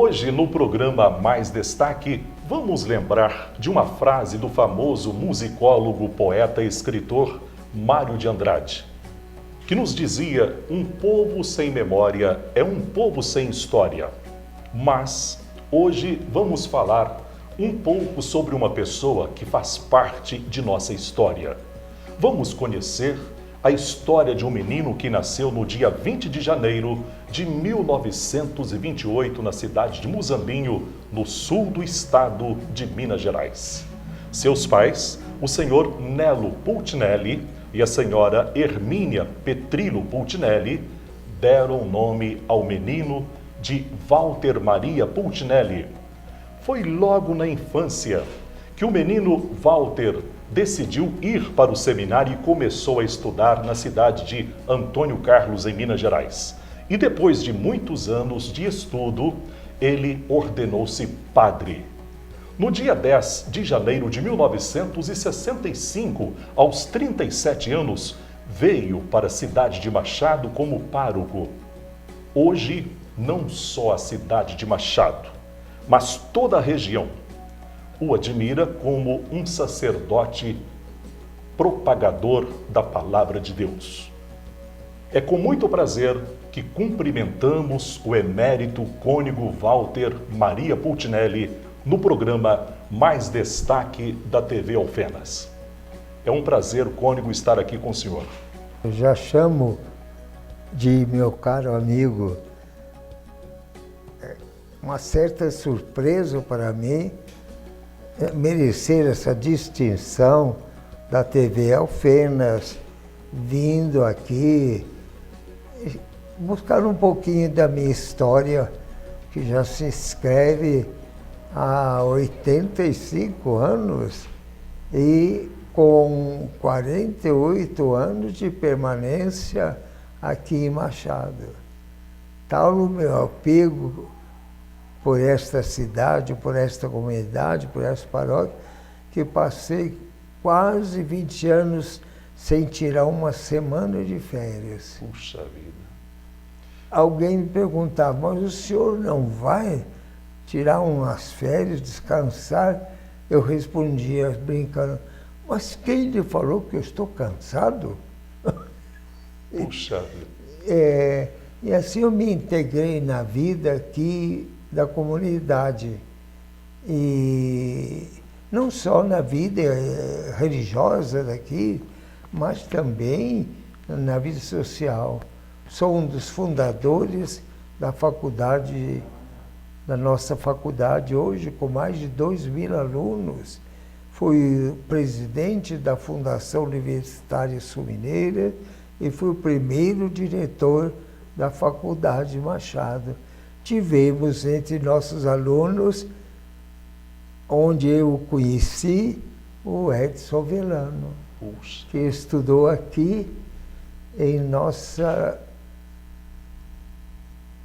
Hoje, no programa Mais Destaque, vamos lembrar de uma frase do famoso musicólogo, poeta e escritor Mário de Andrade, que nos dizia: um povo sem memória é um povo sem história. Mas hoje vamos falar um pouco sobre uma pessoa que faz parte de nossa história. Vamos conhecer a história de um menino que nasceu no dia 20 de janeiro de 1928 na cidade de Muzambinho, no sul do estado de Minas Gerais. Seus pais, o senhor Nelo Pulcinelli e a senhora Hermínia Petrilo Pulcinelli, deram nome ao menino de Walter Maria Pulcinelli. Foi logo na infância que o menino Walter decidiu ir para o seminário e começou a estudar na cidade de Antônio Carlos, em Minas Gerais. E depois de muitos anos de estudo, ele ordenou-se padre. No dia 10 de janeiro de 1965, aos 37 anos, veio para a cidade de Machado como pároco. Hoje, não só a cidade de Machado, mas toda a região o admira como um sacerdote propagador da palavra de Deus. É com muito prazer que cumprimentamos o emérito cônego Walter Maria Pulcinelli no programa Mais Destaque da TV Alfenas. É um prazer, cônego, estar aqui com o senhor. Eu já chamo de meu caro amigo. Uma certa surpresa para mim merecer essa distinção da TV Alfenas, vindo aqui buscar um pouquinho da minha história, que já se escreve há 85 anos e com 48 anos de permanência aqui em Machado. Tal o meu apego por esta cidade, por esta comunidade, por esta paróquia, que passei quase 20 anos sem tirar uma semana de férias. Puxa vida! Alguém me perguntava, mas o senhor não vai tirar umas férias, descansar? Eu respondia brincando, mas quem lhe falou que eu estou cansado? Puxa vida! E assim eu me integrei na vida aqui da comunidade, e não só na vida religiosa daqui, mas também na vida social. Sou um dos fundadores da faculdade, da nossa faculdade hoje, com mais de 2.000 alunos. Fui presidente da Fundação Universitária Sul-Mineira e fui o primeiro diretor da Faculdade Machado. Tivemos entre nossos alunos, onde eu conheci, o Edson Velano, que estudou aqui em nossa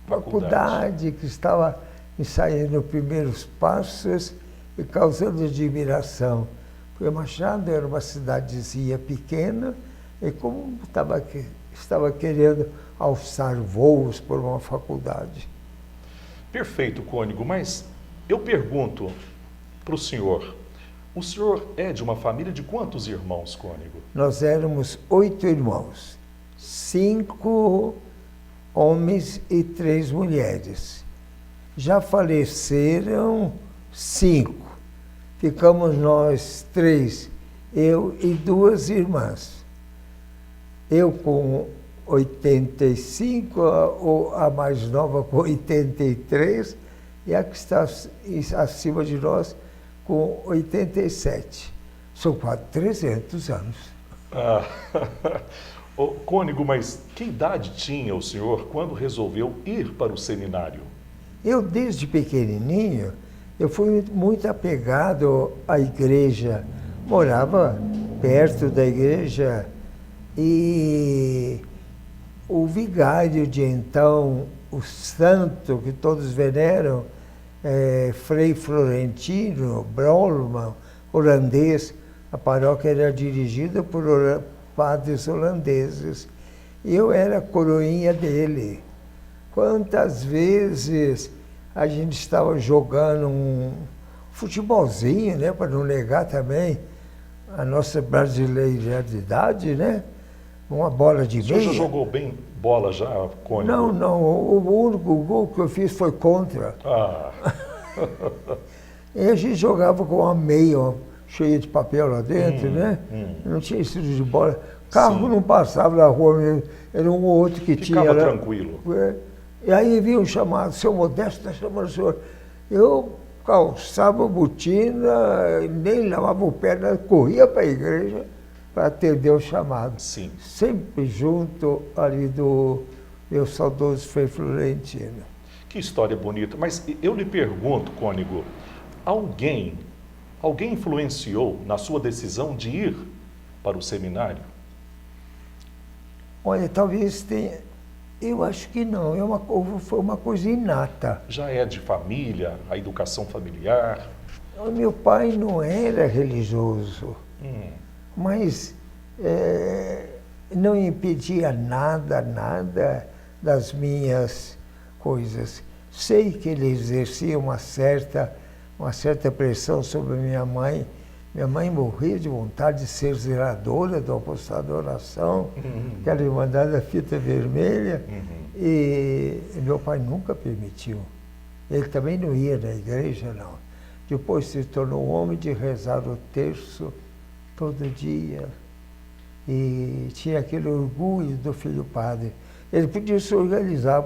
faculdade, que estava ensaiando os primeiros passos e causando admiração. Porque Machado era uma cidadezinha pequena e como estava querendo alçar voos por uma faculdade. Perfeito, cônego, mas eu pergunto para o senhor é de uma família de quantos irmãos, cônego? Nós éramos 8 irmãos, 5 homens e 3 mulheres. Já faleceram 5, ficamos nós 3, eu e 2 irmãs. Eu com 85, a mais nova com 83, e a que está acima de nós com 87. São quase 300 anos. Cônego, mas que idade tinha o senhor quando resolveu ir para o seminário? Eu, desde pequenininho, eu fui muito apegado à igreja. Morava perto da igreja e o vigário de então, o santo que todos veneram, Frei Florentino Brolman, holandês. A paróquia era dirigida por padres holandeses. E eu era coroinha dele. Quantas vezes a gente estava jogando um futebolzinho, né, para não negar também a nossa brasileiridade, né? Uma bola de meia. O senhor já jogou bem bola já, Cônigo? Não, não. O único gol que eu fiz foi contra. Ah. E a gente jogava com uma meia cheia de papel lá dentro, né? Não tinha esse de bola. Carro Sim. não passava na rua mesmo. Era um ou outro que Ficava tinha. tranquilo. E aí vinha um chamado, seu Modesto está chamando o senhor. Eu calçava a botina, nem lavava o pé, corria para a igreja para atender o chamado. Sim. Sempre junto ali do meu saudoso Frei Florentino. Que história bonita. Mas eu lhe pergunto, Cônigo, alguém influenciou na sua decisão de ir para o seminário? Olha, talvez tenha. Eu acho que não. Foi uma coisa inata. Já é de família, a educação familiar? O meu pai não era religioso, mas não impedia nada das minhas coisas. Sei que ele exercia uma certa pressão sobre minha mãe. Minha mãe morria de vontade de ser zeladora do apostado da oração, que era Irmandade da Fita Vermelha, e meu pai nunca permitiu. Ele também não ia na igreja, não. Depois se tornou um homem de rezar o terço todo dia, e tinha aquele orgulho do filho padre. Ele podia se orgulhar,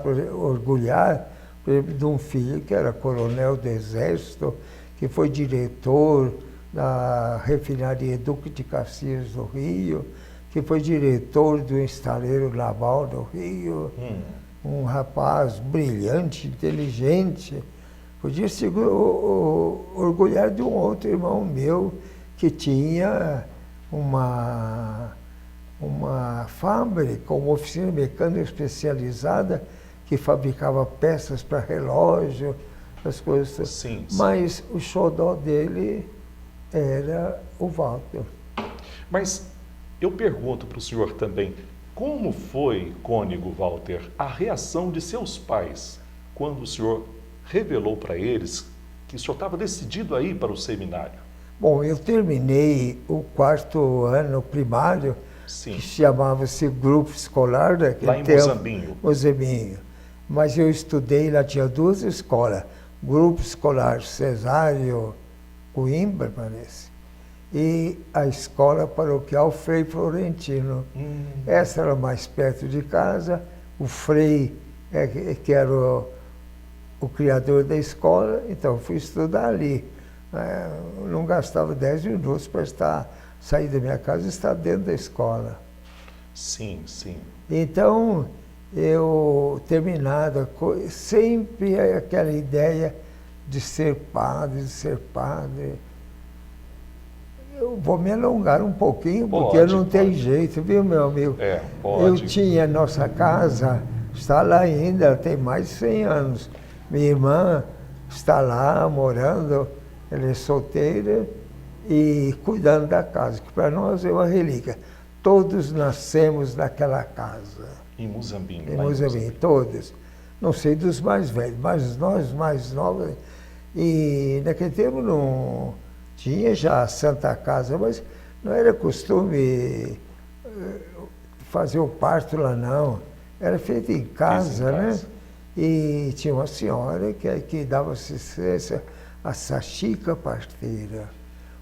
por exemplo, de um filho que era coronel do Exército, que foi diretor da refinaria Duque de Caxias do Rio, que foi diretor do estaleiro naval do Rio, um rapaz brilhante, inteligente. Podia se orgulhar de um outro irmão meu que tinha uma fábrica, uma oficina mecânica especializada que fabricava peças para relógio, as coisas. Sim, sim. Mas o xodó dele era o Walter. Mas eu pergunto para o senhor também, como foi, Cônigo Walter, a reação de seus pais quando o senhor revelou para eles que o senhor estava decidido a ir para o seminário? Bom, eu terminei o 4º ano primário, Sim. que chamava-se Grupo Escolar. Lá em Muzambinho. Muzambinho. Mas eu estudei, lá tinha 2 escolas, Grupo Escolar Cesário Coimbra, parece, e a Escola Paroquial Frei Florentino. Essa era mais perto de casa, o Frei, que era o criador da escola, então fui estudar ali. Eu não gastava 10 minutos para sair da minha casa e estar dentro da escola. Sim, sim. Então, eu terminado, sempre aquela ideia de ser padre. Eu vou me alongar um pouquinho, porque não tem jeito, viu, meu amigo? Pode. Eu tinha nossa casa, está lá ainda, tem mais de 100 anos. Minha irmã está lá morando, ela é solteira e cuidando da casa, que para nós é uma relíquia. Todos nascemos naquela casa. Em Muzambinho. Em Muzambinho, todos. Não sei dos mais velhos, mas nós mais novos. E naquele tempo não tinha já a Santa Casa, mas não era costume fazer o parto lá, não. Era feito em casa, né? E tinha uma senhora que dava assistência, a Sachica Parteira.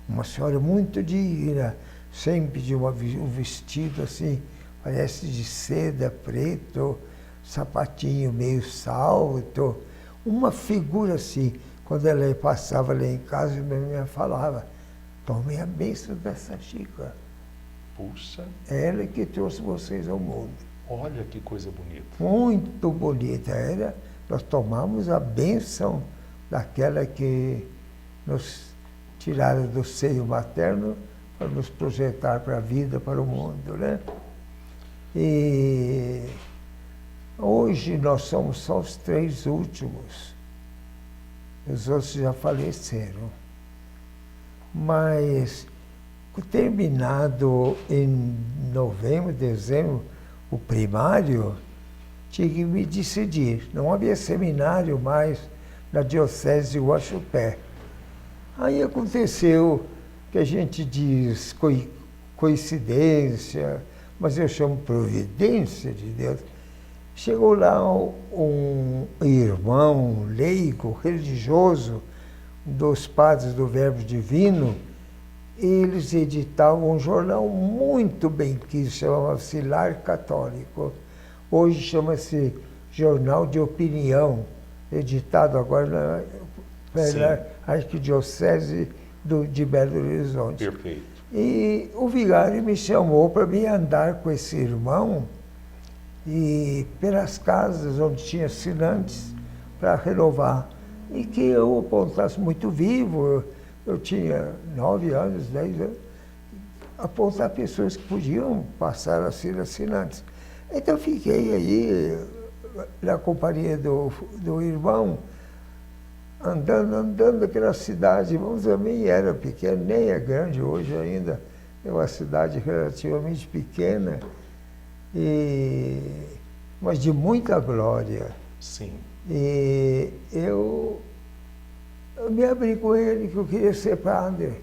Uma senhora muito digna, sempre de um vestido assim, parece de seda preto, sapatinho meio salto, uma figura assim. Quando ela passava lá em casa, minha mãe falava, tome a bênção dessa Chica. Puxa. Ela que trouxe vocês ao mundo. Olha que coisa bonita. Muito bonita. Nós tomamos a bênção daquela que nos tiraram do seio materno para nos projetar para a vida, para o mundo, né? E hoje nós somos só os 3 últimos. Os outros já faleceram. Mas, terminado em novembro, dezembro, o primário, tinha que me decidir. Não havia seminário mais, na diocese de Guaxupé. Aí aconteceu que a gente diz coincidência, mas eu chamo providência de Deus. Chegou lá um irmão leigo, religioso, dos padres do Verbo Divino, e eles editavam um jornal muito bem que chamava-se Lar Católico. Hoje chama-se Jornal de Opinião, editado agora pela Arquidiocese de Belo Horizonte. Perfeito. E o vigário me chamou para me andar com esse irmão e pelas casas onde tinha assinantes para renovar. E que eu apontasse muito vivo, eu tinha 9 anos, 10 anos, apontar pessoas que podiam passar a ser assinantes. Então fiquei aí na companhia do irmão, andando naquela cidade. Monzamim era pequena, nem é grande hoje ainda, é uma cidade relativamente pequena, mas de muita glória. Sim. E eu me abri com ele que eu queria ser padre.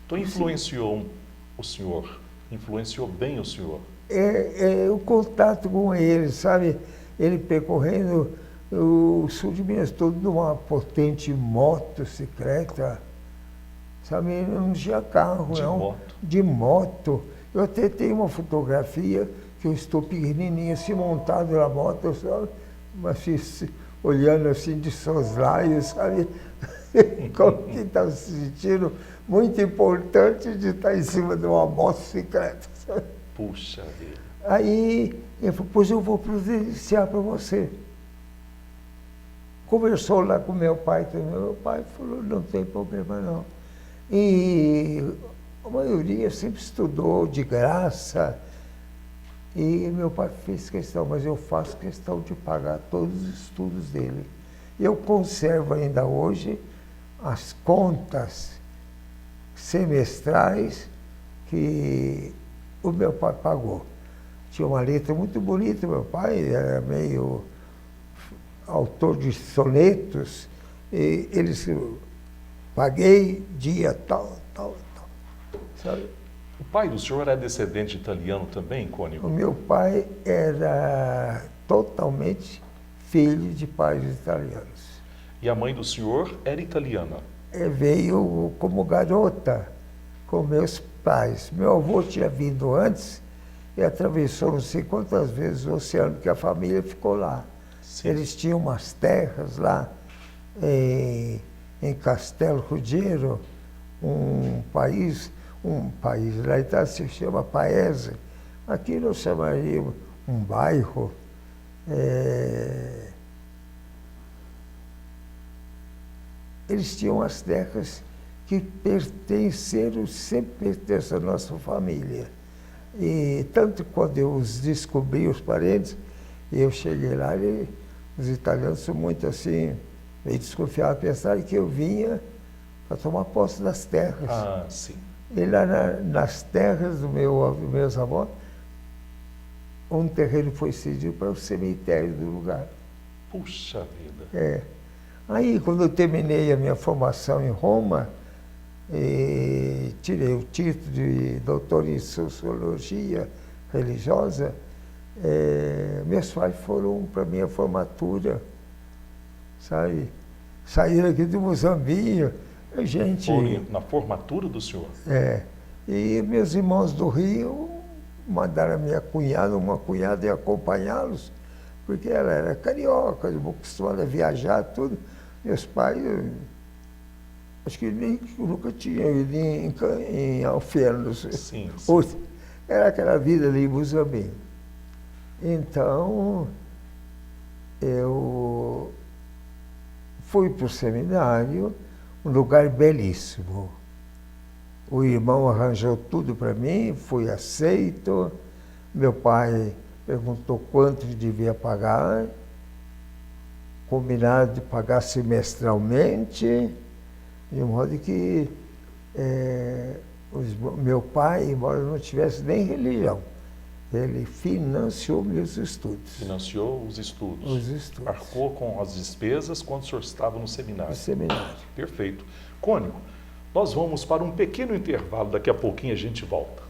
Então influenciou o senhor, influenciou bem o senhor. O contato com ele, sabe? Ele percorrendo o sul de Minas todo numa potente motocicleta, sabe? Ele não tinha carro, não. Moto. De moto. Eu até tenho uma fotografia que eu estou pequenininho, assim, montado na moto, sabe? Mas olhando assim de soslaio, sabe? Como que estava se sentindo muito importante de estar em cima de uma motocicleta, sabe? Puxa vida. Aí ele falou, pois eu vou providenciar para você. Conversou lá com meu pai também. Meu pai falou, não tem problema não. E a maioria sempre estudou de graça. E meu pai fez questão, mas eu faço questão de pagar todos os estudos dele. Eu conservo ainda hoje as contas semestrais que o meu pai pagou. Tinha uma letra muito bonita, meu pai era meio autor de sonetos, e eles paguei dia tal, sabe? O pai do senhor é descendente italiano também, Cônigo? O meu pai era totalmente filho de pais italianos. E a mãe do senhor era italiana? Veio como garota com meus pais. Meu avô tinha vindo antes e atravessou não sei quantas vezes o oceano, porque a família ficou lá. Sim. Eles tinham umas terras lá em Castelo Ruggero, um país lá então se chama Paese. Aqui nós chamaríamos um bairro. Eles tinham as terras que sempre pertencem à nossa família. E tanto quando eu os descobri, os parentes, eu cheguei lá e os italianos são muito assim, meio desconfiados, pensaram que eu vinha para tomar posse das terras. Ah, sim. E lá nas terras dos meus avós, um terreno foi cedido para o cemitério do lugar. Puxa vida. Aí, quando eu terminei a minha formação em Roma, tirei o título de doutor em Sociologia Religiosa, meus pais foram para a minha formatura, sabe? Saíram aqui de Moçambique, a gente... Foram na formatura do senhor? E meus irmãos do Rio mandaram a minha cunhada, uma cunhada, ir acompanhá-los, porque ela era carioca, acostumada a viajar, tudo. Meus pais, acho que nunca tinham ido em Alfenas. Sim. Era aquela vida ali em Moçambique. Então, eu fui para o seminário, um lugar belíssimo. O irmão arranjou tudo para mim, fui aceito. Meu pai perguntou quanto devia pagar, combinado de pagar semestralmente, de modo que meu pai, embora não tivesse nem religião, Ele financiou meus estudos. Financiou os estudos. Os estudos. Arcou com as despesas quando o senhor estava no seminário. No seminário. Perfeito. Cônigo, nós vamos para um pequeno intervalo, daqui a pouquinho a gente volta.